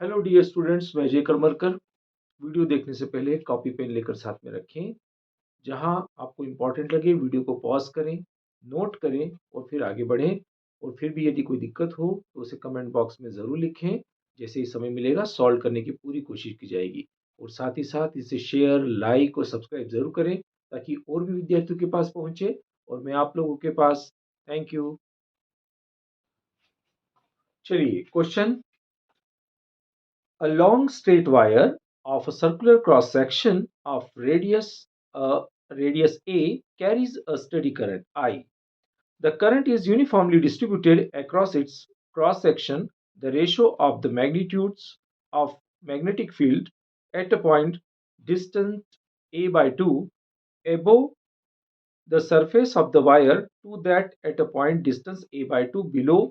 Hello dear students, मैं जय Karmarkar. Video देखने से पहले कॉपी पेन लेकर साथ में रखें। जहां आपको इम्पोर्टेंट लगे वीडियो को पॉज करें, नोट करें और फिर आगे बढ़ें। और फिर भी यदि कोई दिक्कत हो तो उसे कमेंट बॉक्स में ज़रूर लिखें। जैसे ही समय मिलेगा सॉल्व करने की पूरी कोशिश की जाएगी। और साथ ही साथ इसे शेयर, लाइक और सब्सक्राइब ज़रूर करें ताकि और भी विद्यार्थियों के पास पहुंचे और मैं आप लोगों के पास। Thank you. चलिए question. A long straight wire of a circular cross section of radius A carries a steady current I. The current is uniformly distributed across its cross section. The ratio of the magnitudes of magnetic field at a point distant A by 2 above the surface of the wire to that at a point distance A by 2 below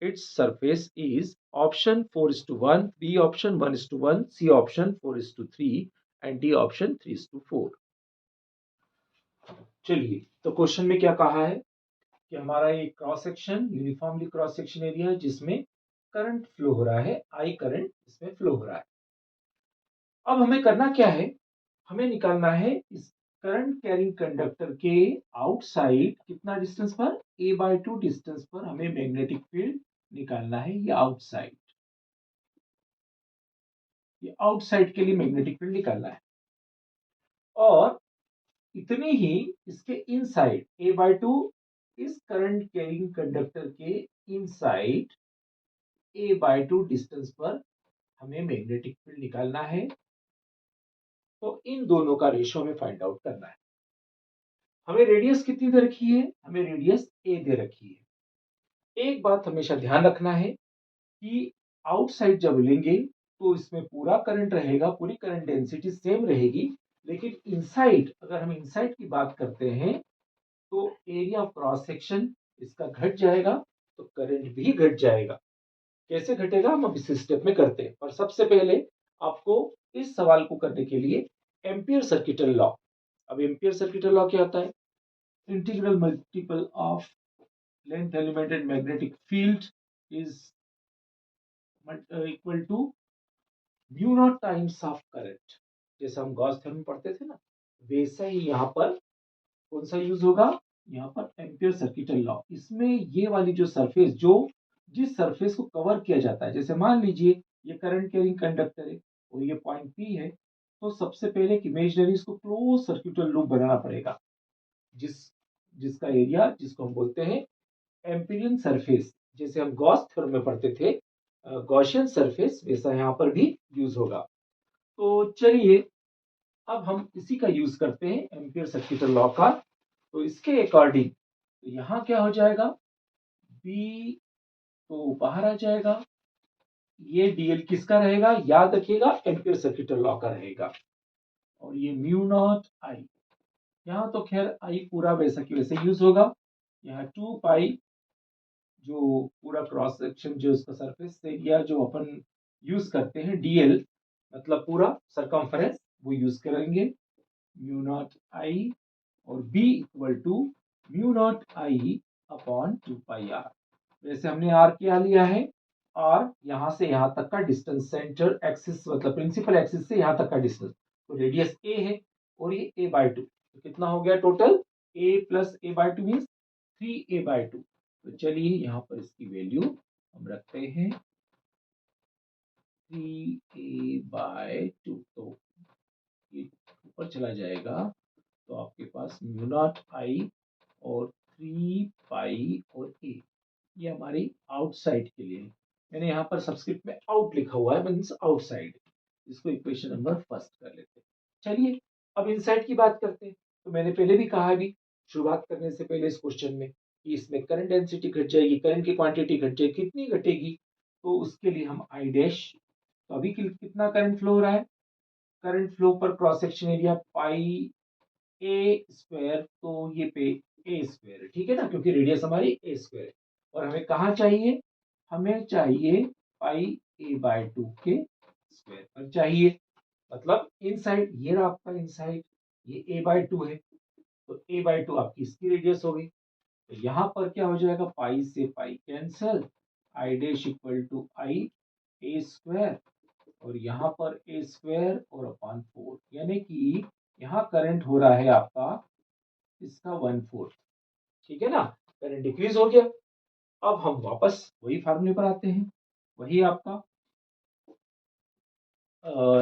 its surface is option 4:1, B option 1:1, C option 4:3 and D option 3:4। चलिए तो question में क्या कहा है कि हमारा ये cross section uniformly cross section area है जिसमें करंट फ्लो हो रहा है, आई करंट इसमें फ्लो हो रहा है। अब हमें करना क्या है, हमें निकालना है इस करंट कैरिंग कंडक्टर के आउटसाइड कितना डिस्टेंस पर, a बाय 2 डिस्टेंस पर हमें मैग्नेटिक फील्ड निकालना है। ये आउटसाइड, ये आउटसाइड के लिए मैग्नेटिक फील्ड निकालना है। और इतनी ही इसके इनसाइड a बाय 2 इस करंट कैरिंग कंडक्टर के इनसाइड a बाय 2 डिस्टेंस पर हमें मैग्नेटिक फील्ड निकालना है। तो इन दोनों का रेशियो हमें फाइंड आउट करना है। हमें रेडियस कितनी दे रखी है, हमें रेडियस a दे रखी है। एक बात हमेशा ध्यान रखना है कि आउटसाइड जब लेंगे तो इसमें पूरा करंट रहेगा, पूरी करंट डेंसिटी सेम रहेगी। लेकिन इनसाइड, अगर हम इनसाइड की बात करते हैं तो एरिया ऑफ क्रॉस सेक्शन इसका घट जाएगा, तो करंट भी घट जाएगा। कैसे घटेगा हम अब इस स्टेप में करते हैं। पर सबसे पहले आपको इस सवाल को करने के लिए एम्पियर सर्किटल लॉ। अब एम्पियर सर्किटल लॉ क्या होता है, integral multiple of length element and magnetic field is equal to mu naught times of current. जैसे हम गॉस थ्योरम में पढ़ते थे ना, वैसा ही यहाँ पर कौन सा यूज होगा, यहाँ पर एम्पियर सर्किटल लॉ। इसमें ये वाली जो सरफेस, जो जिस सरफेस को कवर किया जाता है, जैसे मान लीजिए ये करंट कैरिंग कंडक्टर है और ये पॉइंट पी है, तो सबसे पहले एक इमेजिनरी इसको क्लोज सर्किटल लूप बनाना पड़ेगा, जिस जिसका एरिया, जिसको हम बोलते हैं एम्पिरियन सरफेस। जैसे हम गॉस थ्योरम में पढ़ते थे गॉसियन सरफेस, वैसा यहाँ पर भी यूज होगा। तो चलिए अब हम इसी का यूज करते हैं, एम्पियर सर्किटल लॉ का। तो इसके अकॉर्डिंग तो यहाँ क्या हो जाएगा, बी तो बाहर आ जाएगा, ये डीएल किसका रहेगा, याद रखिएगा एम्पियर सर्किटल लॉ का रहेगा। और ये म्यू नॉट आई, यहाँ तो खैर आई पूरा वैसा की वैसे यूज होगा। यहाँ 2 पाई जो पूरा क्रॉस सेक्शन, जो इसका सरफेस एरिया जो अपन यूज करते हैं, डीएल मतलब पूरा सरकमफेरेंस, वो यूज करेंगे म्यू नॉट आई। और B equal to mu naught I upon 2 pi R. वैसे हमने आर क्या लिया है, आर यहां से यहां तक का डिस्टेंस, सेंटर एक्सिस मतलब प्रिंसिपल एक्सिस से यहां तक का डिस्टेंस। तो रेडियस ए है और ये ए बाय 2, तो कितना हो गया टोटल, ए प्लस ए बाय 2 मीन्स 3a बाय 2। तो चलिए यहाँ पर इसकी वैल्यू हम रखते हैं 3a बाय 2। तो ये ऊपर चला जाएगा, तो आपके पास म्यू नॉट आई और 3 पाई और ए, ये हमारी आउटसाइड के लिए है। मैंने यहाँ पर सबस्क्रिप्ट में आउट लिखा हुआ है, मीन्स आउटसाइड। इसको इक्वेशन नंबर फर्स्ट कर लेते हैं। चलिए अब इनसाइड की बात करते हैं। तो मैंने पहले भी कहा, अभी शुरुआत करने से पहले इस क्वेश्चन में कि इसमें करंट डेंसिटी घट जाएगी, करंट की क्वांटिटी घट जाएगी, कितनी घटेगी, तो उसके लिए हम आई डैश। तो अभी कितना करंट फ्लो हो रहा है, करंट फ्लो पर क्रॉस सेक्शन एरिया पाई ए स्क्वायर, तो ये पे ए स्क्वायर है, ठीक है ना, क्योंकि रेडियस हमारी ए स्क्वायर है। और हमें कहाँ चाहिए, हमें चाहिए पाई ए बाय 2 के स्क्वायर पर चाहिए। मतलब इनसाइड, ये रहा आपका इनसाइड, ये ए बाय 2 है, तो ए बाय 2 आपकी इसकी रेडियस हो गई। तो यहाँ पर क्या हो जाएगा, पाई से pi cancel, I dash equal to I A square और यहाँ पर ए स्क्वायर और अपॉन 4, यानी कि यहाँ करंट हो रहा है आपका इसका 1/4। ठीक है ना, करंट डिक्रीज हो गया। अब हम वापस वही फार्मूले पर आते हैं, वही आपका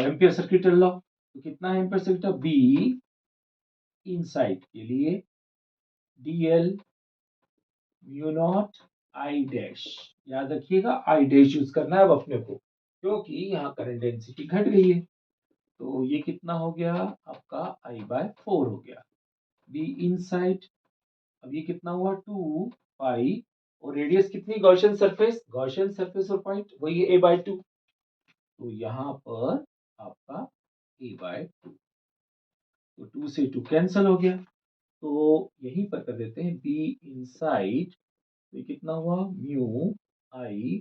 एम्पियर सर्किट लॉ। तो कितना है एम्पियर सर्किट, बी इनसाइड के लिए DL mu naught I dash, याद रखिएगा आई डैश यूज करना है अब अपने को, क्योंकि यहाँ करंट डेंसिटी घट गई है। तो ये कितना हो गया आपका I/4 हो गया, बी इनसाइड। अब ये कितना हुआ 2 पाई, और रेडियस कितनी, गॉसियन सरफेस और पॉइंट वही है A/2। तो यहाँ पर आपका A/2, तो 2 से 2 कैंसिल हो गया। तो यहीं पर कर देते हैं बी इनसाइड, तो ये कितना हुआ म्यू आई,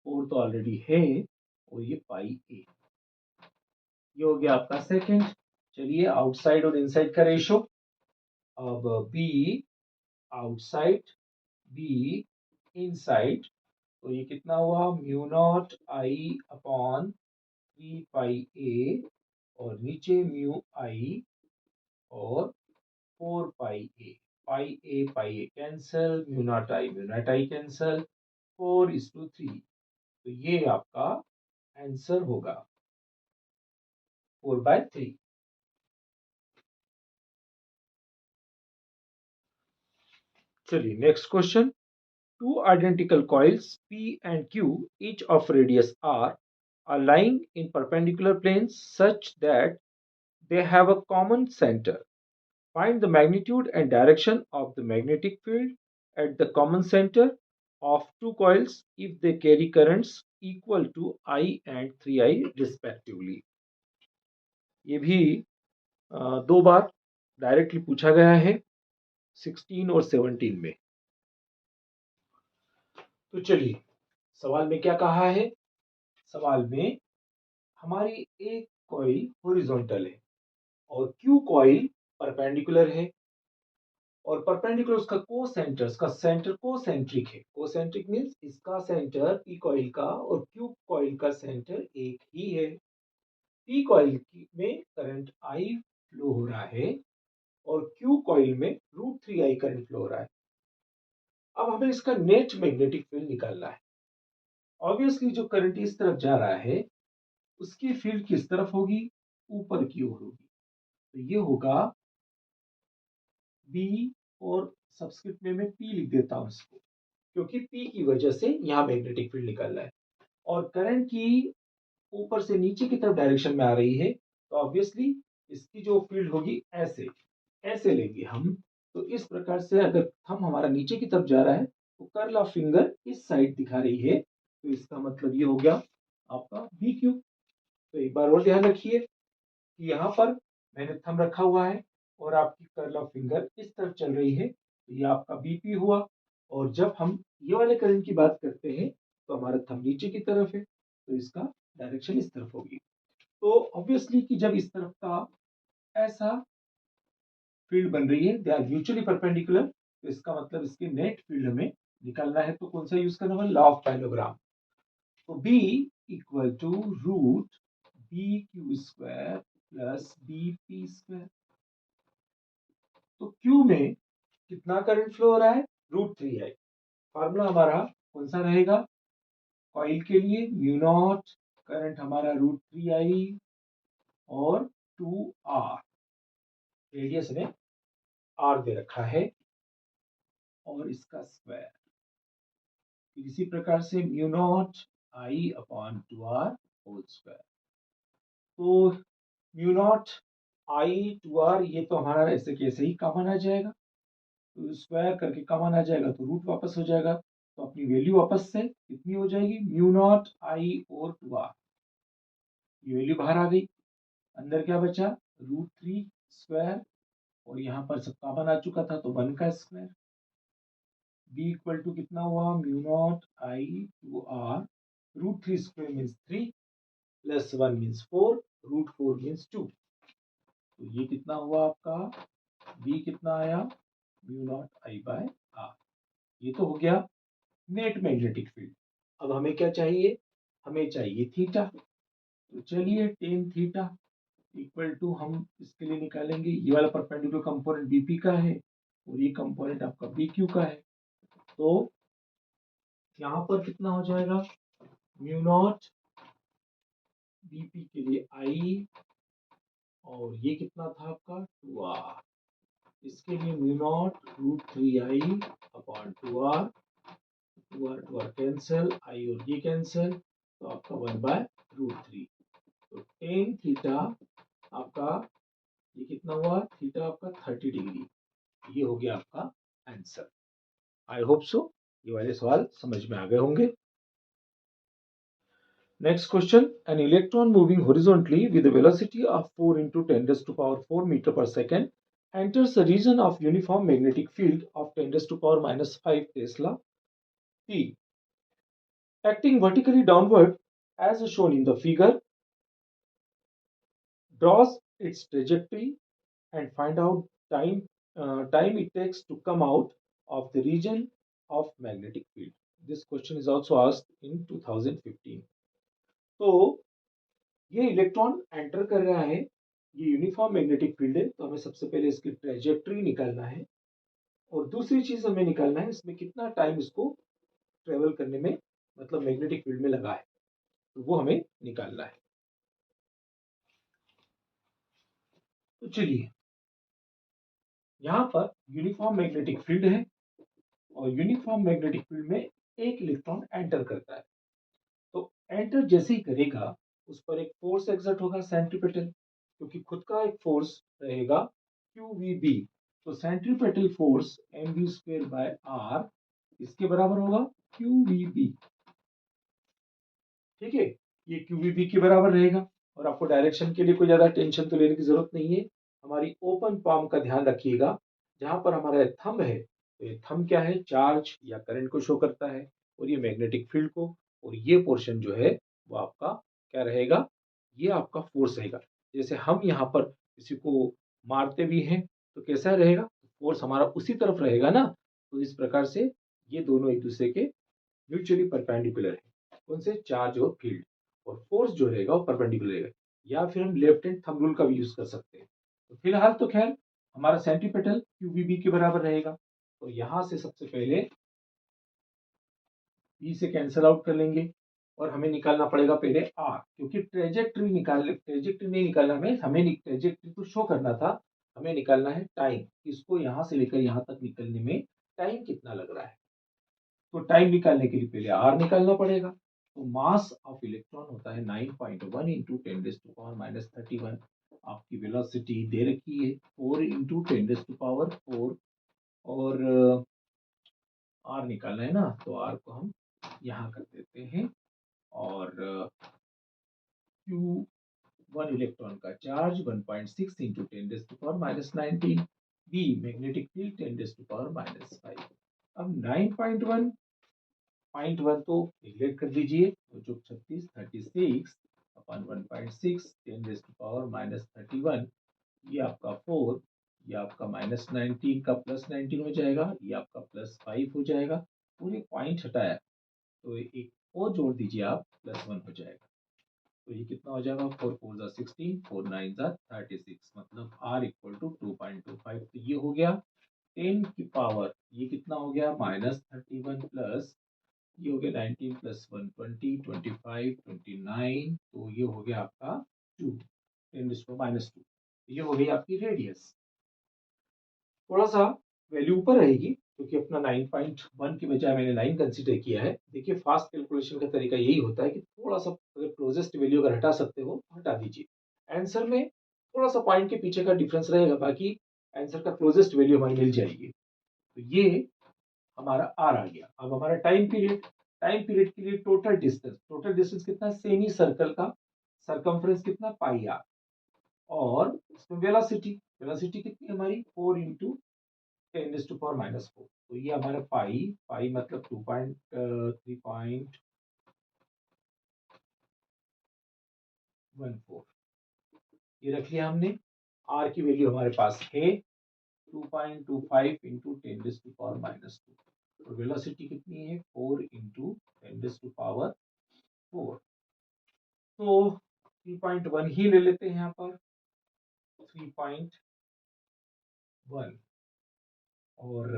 4 तो ऑलरेडी है, और ये पाई ए, ये हो गया आपका सेकंड। चलिए आउटसाइड और इनसाइड का रेशो, अब बी आउटसाइड बी इनसाइड, तो ये कितना हुआ mu naught I upon 3 pi A, और नीचे म्यू आई और 4 pi A cancel, mu naught I cancel, 4:3। तो ये आपका आंसर होगा 4/3। चलिए next question, two identical coils P and Q, each of radius R, are lying in perpendicular planes such that they have a common center. Find the magnitude and direction of the magnetic field at the common center of two coils if they carry currents equal to I and 3I respectively. ये भी दो बार directly पूछा गया है 16 और 17 में। तो चलिए सवाल में क्या कहा है, सवाल में हमारी एक कॉइल हॉरिजॉन्टल है और क्यू कॉइल परपेंडिकुलर है, और परपेंडिकुलर उसका सेंटर कोसेंट्रिक है। कोसेंट्रिक मींस इसका सेंटर पी कॉइल का और क्यू कॉइल का सेंटर एक ही है। पी कॉइल में करंट आई फ्लो हो रहा है और क्यू कॉइल में √3I करंट फ्लो हो रहा है। अब हमें इसका नेट मैग्नेटिक फील्ड निकालना है। ऑब्वियसली जो करंट इस तरफ जा रहा है उसकी फील्ड किस तरफ होगी, ऊपर की ओर होगी। तो ये होगा बी, और सब्सक्रिप्ट में मैं पी लिख देता हूं इसको, क्योंकि पी की वजह से यहां मैग्नेटिक फील्ड निकल रहा है और करंट की ऊपर से नीचे की तरफ डायरेक्शन में आ रही है। तो ऑब्वियसली इसकी जो फील्ड होगी ऐसे ऐसे लेंगे हम। तो इस प्रकार से अगर थंब हमारा नीचे की तरफ जा रहा है तो कर्ल ऑफ फिंगर इस साइड दिखा रही है, तो इसका मतलब ये हो गया आपका बी क्यू। तो एक बार और ध्यान रखिए कि यहाँ पर मैंने थंब रखा हुआ है और आपकी कर्ल ऑफ फिंगर इस तरफ चल रही है, तो ये आपका बीपी हुआ। और जब हम ये वाले करंट की बात करते हैं तो हमारा थंब नीचे की तरफ है, तो इसका डायरेक्शन इस तरफ होगी। तो ऑब्वियसली कि जब इस तरफ का ऐसा फील्ड बन रही है, दे आर म्यूचुअली परपेंडिकुलर, तो इसका मतलब इसके नेट फील्ड हमें निकालना है। तो कौन सा यूज करना है, लॉ ऑफ पाइलोग्राम। तो B equal to root B Q square plus B P square. तो Q में कितना करंट फ्लो हो रहा है, √3I। फॉर्मूला हमारा कौन सा रहेगा, कॉइल के लिए म्यू नॉट, करंट हमारा √3I और 2R, रेडियस में R दे रखा है और इसका स्क्वायर। इसी प्रकार से mu naught I upon 2R whole square. तो म्यू नॉट I 2R ये तो हमारा ऐसे कैसे ही कॉमन आ जाएगा, तो स्क्वायर करके कॉमन आ जाएगा तो रूट वापस हो जाएगा। तो अपनी वैल्यू वापस से कितनी हो जाएगी, म्यू नॉट I और 2R, ये वैल्यू बाहर आ गई। अंदर क्या बचा, √3 स्क्वायर, और यहाँ पर सब कॉमन आ चुका था तो 1 का स्क्वायर। बी इक्वल टू कितना हुआ, mu naught I 2R, √3 square means 3 plus 1 means 4, √4 means 2। तो ये कितना हुआ आपका, बी कितना आया, म्यू नॉट I/R। ये तो हो गया नेट मैग्नेटिक फील्ड। अब हमें क्या चाहिए, हमें चाहिए थीटा। तो चलिए टेन थीटा इक्वल टू हम इसके लिए निकालेंगे, ये वाला परपेंडिकुलर कंपोनेंट बीपी का है और ये कंपोनेंट आपका बीक्यू का है। तो यहाँ पर कितना हो जाएगा, म्यू नॉट बीपी के लिए आई, और ये कितना था आपका 2r, इसके लिए mu naught √3i upon 2r, 2r cancel, I और ये कैंसिल, तो आपका 1/√3। तो टेन थीटा आपका ये कितना हुआ, थीटा आपका 30 डिग्री। ये हो गया आपका आंसर। आई होप सो ये वाले सवाल समझ में आ गए होंगे। Next question, an electron moving horizontally with a velocity of 4 into 10 raised to power 4 meter per second enters a region of uniform magnetic field of 10 raised to power minus 5 Tesla P. Acting vertically downward as shown in the figure, draws its trajectory and find out time it takes to come out of the region of magnetic field. This question is also asked in 2015. तो ये electron enter कर रहा है, ये uniform magnetic field है, तो हमें सबसे पहले इसकी ट्रेजेक्ट्री निकालना है और दूसरी चीज हमें निकालना है इसमें कितना टाइम इसको ट्रेवल करने में, मतलब मैग्नेटिक फील्ड में लगा है, तो वो हमें निकालना है। तो चलिए यहाँ पर यूनिफॉर्म मैग्नेटिक फील्ड है और यूनिफॉर्म मैग्नेटिक फील्ड में एक इलेक्ट्रॉन एंटर करता है, तो एंटर जैसे ही करेगा उस पर एक फोर्स एक्सर्ट होगा सेंट्रीपिटल, क्योंकि खुद का एक फोर्स रहेगा QVB, तो सेंट्रीपिटल फोर्स mv²/r इसके बराबर होगा QVB। ठीक है, ये QVB के बराबर रहेगा और आपको डायरेक्शन के लिए कोई ज्यादा टेंशन तो लेने की जरूरत नहीं है। हमारी ओपन पाम का ध्यान रखिएगा, जहां पर हमारा थंब है, तो ये थंब क्या है, चार्ज या करंट को शो करता है और ये मैग्नेटिक फील्ड को, और ये पोर्शन जो है वो आपका क्या रहेगा, ये आपका फोर्स रहेगा। जैसे हम यहाँ पर किसी को मारते भी हैं तो कैसा रहेगा, फोर्स हमारा उसी तरफ रहेगा ना, तो इस प्रकार से ये दोनों एक दूसरे के म्यूचुअली परपेंडिकुलर है, कौन से, चार्ज और फील्ड, और फोर्स जो रहेगा वो परपेंडिकुलर रहेगा। या फिर हम लेफ्ट हैंड थंब रूल का भी यूज कर सकते हैं। तो फिलहाल तो खैर हमारा सेंट्रीपिटल QVB के बराबर रहेगा, तो यहां से सबसे पहले E से कैंसिल आउट कर लेंगे और हमें निकालना पड़ेगा पहले R, क्योंकि ट्रेजेक्ट्री नहीं निकालना, हमें ट्रेजेक्ट्री तो शो करना था, हमें निकालना है टाइम, इसको यहां से लेकर यहां तक निकलने में टाइम कितना लग रहा है। तो टाइम निकालने के लिए पहले R निकालना पड़ेगा। तो मास ऑफ इलेक्ट्रॉन होता है 9.1 इंटू 10⁻⁻31। आपकी वेलोसिटी दे रखी है 4 इंटू 10⁻⁴, और R निकालना है ना, तो R को हम यहाँ कर देते हैं, और Q1 इलेक्ट्रॉन का charge 1.6 into 10⁻⁻19, B magnetic field 10⁻⁻5। अब 9.1 तो निगलेक्ट कर दीजिए, तो जो 36 अपन 1.6 10⁻⁻31, ये आपका 4, ये आपका -19 का +19 हो जाएगा, ये आपका +5 हो जाएगा, पूरे पॉइंट हटाया तो एक और जोड़ दीजिए आप, +1 हो जाएगा, तो ये कितना हो जाएगा, 4 4 जा 16, 4 9 जा 36, मतलब R इक्वल टू 2.25। तो ये हो गया 10 की पावर, ये कितना हो गया -31 प्लस, ये हो गया 19 प्लस 1 20 25 29, तो ये हो गया आपका 2 10⁻⁻2। ये हो गई आपकी रेडियस। थोड़ा सा वैल्यू ऊपर रहेगी क्योंकि अपना 9.1 की बजाय मैंने 9 कंसीडर किया है। देखिए फास्ट कैलकुलेशन का तरीका यही होता है कि थोड़ा सा अगर क्लोजेस्ट वैल्यू अगर हटा सकते हो तो हटा दीजिए। आंसर में थोड़ा सा पॉइंट के पीछे का डिफरेंस रहेगा, बाकी आंसर का क्लोजेस्ट वैल्यू हमारी मिल जाएगी। तो ये हमारा आर आ गया। अब हमारा टाइम पीरियड के लिए टोटल डिस्टेंस कितना है, सेमी सर्कल का सरकमफ्रेंस कितना, पाई आर, और इसमें वेलोसिटी कितनी हमारी 4 इंटू 10⁻⁻4, तो ये हमारा पाई मतलब 3.14 ये रख लिया हमने। आर की वैल्यू हमारे पास है 2.25 इंटू 10⁻⁻2, और वेलोसिटी कितनी है 4 इंटू 10⁻⁴। तो 3.1 ही ले लेते हैं यहाँ पर 3.1 और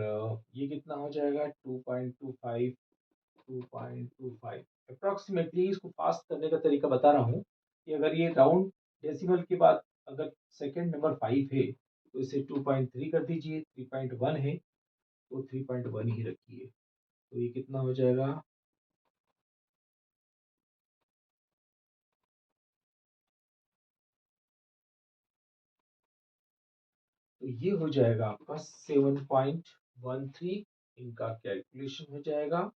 ये कितना हो जाएगा 2.25 2.25 अप्रोक्सीमेटली। इसको फास्ट करने का तरीका बता रहा हूँ कि अगर ये राउंड डेसिमल के बाद अगर सेकंड नंबर 5 है तो इसे 2.3 कर दीजिए, 3.1 है तो 3.1 ही रखिए, तो ये कितना हो जाएगा तो ये हो जाएगा आपका 7.13 इनका कैलकुलेशन हो जाएगा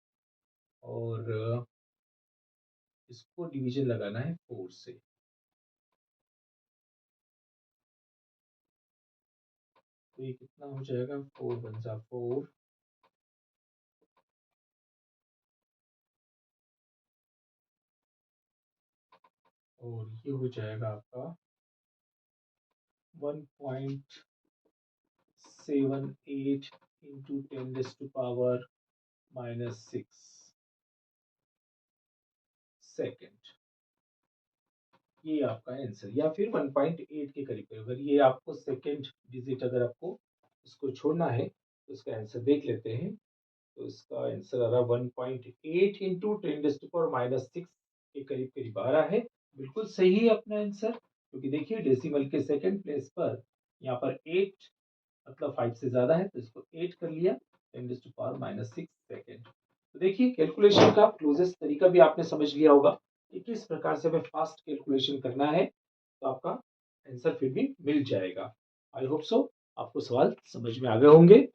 और इसको डिवीजन लगाना है 4 से, तो ये कितना हो जाएगा 4 वन जा 4 और ये हो जाएगा आपका 1.78 इंटू 10⁻⁻6 सेकेंड, ये आपका आंसर, या फिर 1.8 के करीब। अगर ये आपको सेकेंड डिजिट अगर आपको इसको छोड़ना है तो इसका आंसर देख लेते हैं, तो इसका आंसर आ रहा 1.8 इंटू 10⁻⁻6 के करीब करीब आ रहा है। बिल्कुल सही है अपना आंसर, क्योंकि देखिए डेसिमल के सेकंड प्लेस पर यहाँ पर 8 मतलब 5 से ज्यादा है तो इसको 8 कर लिया 10⁻⁻6 सेकेंड। तो देखिए कैलकुलेशन का क्लोजेस्ट तरीका भी आपने समझ लिया होगा कि किस प्रकार से हमें फास्ट कैलकुलेशन करना है, तो आपका आंसर फिर भी मिल जाएगा। आई होप सो आपको सवाल समझ में आ गए होंगे।